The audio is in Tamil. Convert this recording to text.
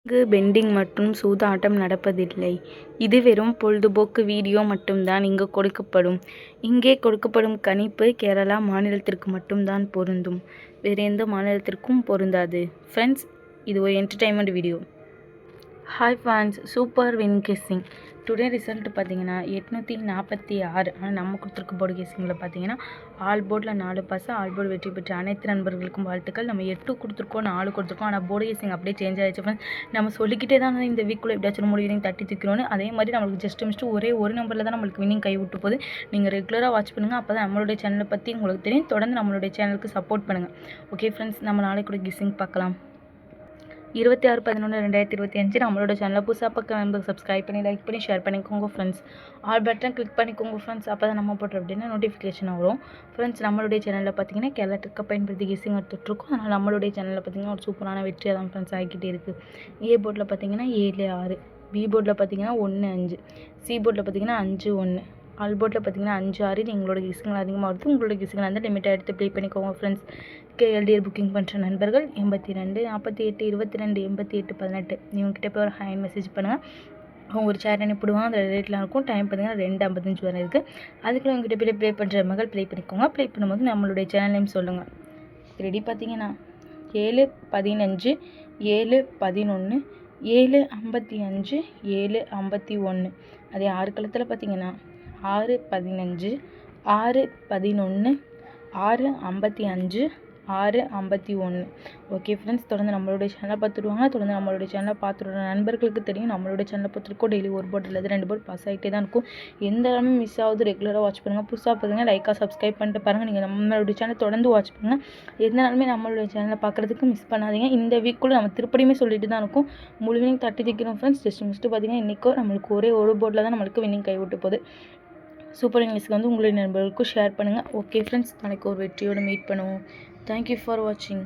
இங்கு பெண்டிங் மற்றும் சூதாட்டம் நடப்பதில்லை. இது வெறும் பொழுதுபோக்கு வீடியோ மட்டும்தான் இங்கு கொடுக்கப்படும். இங்கே கொடுக்கப்படும் கணிப்பு கேரளா மாநிலத்திற்கு மட்டும்தான் பொருந்தும். வேறு எந்த மாநிலத்திற்கும் பொருந்தாது. ஃப்ரெண்ட்ஸ், இது ஒரு entertainment video. Hi friends, super win guessing. Today result பார்த்தீங்கன்னா 846. ஆனால் நம்ம கொடுத்துருக்க போர்டு கெஸ்ஸிங்கில் பார்த்தீங்கன்னா ஆல் போர்டில் 4 பாஸ். ஆல் போர்டு வெற்றி பெற்ற அனைத்து நண்பர்களுக்கும் வாழ்த்துக்கள். நம்ம 8 கொடுத்துருக்கோம், 4 கொடுத்துருக்கோம். ஆனால் போர்டு கெஸ்ஸிங் அப்படியே சேஞ்ச் ஆகிடுச்சு ஃப்ரெண்ட்ஸ். நம்ம சொல்லிக்கிட்டே தான் இந்த வீக்குள்ளே எப்படியாச்சும் முடிவு தட்டி தூக்கிறோன்னு. அதே மாதிரி நம்மளுக்கு ஜஸ்ட் மிஸ்ட்டு ஒரே ஒரு நம்பரில் தான் நம்மளுக்கு வின்னிங் கை விட்டு போகுது. நீங்கள் ரெகுலராக வாட்ச் பண்ணுங்கள். அப்போ தான் நம்மளுடைய சேனலை பற்றி உங்களுக்கு தெரியும். தொடர்ந்து நம்மளுடைய சேனலுக்கு சப்போர்ட் பண்ணுங்கள். ஓகே ஃப்ரெண்ட்ஸ், நம்ம நாளைக்கு கூட கெஸ்ஸிங் பார்க்கலாம். 26/11/2025 நம்மளோட சேனலை புதுசாக பக்கம் சப்ஸ்கிரைப் பண்ணி லைக் பண்ணி ஷேர் பண்ணிக்கோங்க ஃப்ரெண்ட்ஸ். ஆல் பட்டன் கிளிக் பண்ணிக்கோங்க ஃப்ரெண்ட்ஸ். அப்போ தான் நம்ம போடுற அப்படின்னா நோட்டிஃபிகேஷன் வரும் ஃப்ரெண்ட்ஸ். நம்மளுடைய சேனலில் பார்த்தீங்கன்னா கேரளா ட்ரிக்கை பயன்படுத்தி கெஸ்ஸிங் எடுத்துகிட்ருக்கோம். அதனால் நம்மளுடைய சேனலில் பார்த்தீங்கன்னா ஒரு சூப்பரான வெற்றியாக தான் ஃப்ரெண்ட்ஸ் ஆகிக்கிட்டே இருக்குது. ஏ போர்டில் பார்த்தீங்கன்னா 7-6, பி போர்டில் பார்த்தீங்கன்னா 1-5, சி போர்டில் பார்த்தீங்கன்னா 5-1, ஆல் போர்டில் பார்த்தீங்கன்னா 5-6. எங்களோட கெஸ்ஸிங்கில் அதிகமாக வருது. உங்களோட கெஸ்ஸிங்கில் வந்து லிமிட்டாக எடுத்து ப்ளே பண்ணிக்கோங்க ஃப்ரெண்ட்ஸ். கேஎல்டிஆர் புக்கிங் பண்ணுற நண்பர்கள் 82 48 22 88 18 இவங்ககிட்ட போய் ஒரு ஹேண்ட் மெசேஜ் பண்ணுங்கள். அவங்க ஒரு சேட் அனுப்பிடுவாங்க. அதில் ரேட்லாம் இருக்கும். டைம் பார்த்தீங்கன்னா 2:55 வரை இருக்குது. அதுக்குள்ள உங்ககிட்ட போய் ப்ளே பண்ணுற மகள் ப்ளே பண்ணிக்கோங்க. ப்ளே பண்ணும்போது நம்மளுடைய சேனல் நேம் சொல்லுங்கள். ரெடி பார்த்தீங்கன்னா 7-15 7-11 7-55 7-51. அதே 6 களத்தில் பார்த்தீங்கன்னா 6-15 6-11 6-55 6-51. ஓகே ஃப்ரெண்ட்ஸ், தொடர்ந்து நம்மளுடைய சேனலை பார்த்துடுவாங்க. தொடர்ந்து நம்மளுடைய சேனலை பார்த்துடுற நண்பர்களுக்கு தெரியும் நம்மளுடைய சேனலை பார்த்துருக்கோம். டெய்லி ஒரு போர்டு இல்லை 2 போர்டு பாஸ் ஆகிட்டே தான் இருக்கும். எந்த இடமே மிஸ் ஆகுது. ரெகுலராக வாட்ச் பண்ணுங்கள். புதுசாக பாருங்கள், லைக்காக சப்ஸ்கிரைப் பண்ணிட்டு பாருங்கள். நீங்கள் நம்மளுடைய சேனல் தொடர்ந்து வாட்ச் பண்ணுங்கள். எந்த நாளுமே நம்மளுடைய சேனலை பார்க்குறதுக்கு மிஸ் பண்ணாதீங்க. இந்த வீக்குள்ளே நம்ம திருப்படியுமே சொல்லிட்டு தான் இருக்கும். முழு வினிங் தட்டி திக்கிறோம் ஃப்ரெண்ட்ஸ். ஜஸ்ட் மிஸ்ட்டு பார்த்தீங்கன்னா இன்றைக்கோ நம்மளுக்கு ஒரே ஒரு போர்டில் தான் நம்மளுக்கு வின்னிங் கைவிட்டு போகுது. சூப்பர் இங்கிலீஷ்க்கு வந்து உங்களுடைய நண்பர்களுக்கும் ஷேர் பண்ணுங்கள். ஓகே ஃப்ரெண்ட்ஸ், நாளைக்கு ஒரு வெற்றியோடு மீட் பண்ணுவோம். தேங்க்யூ ஃபார் வாட்சிங்.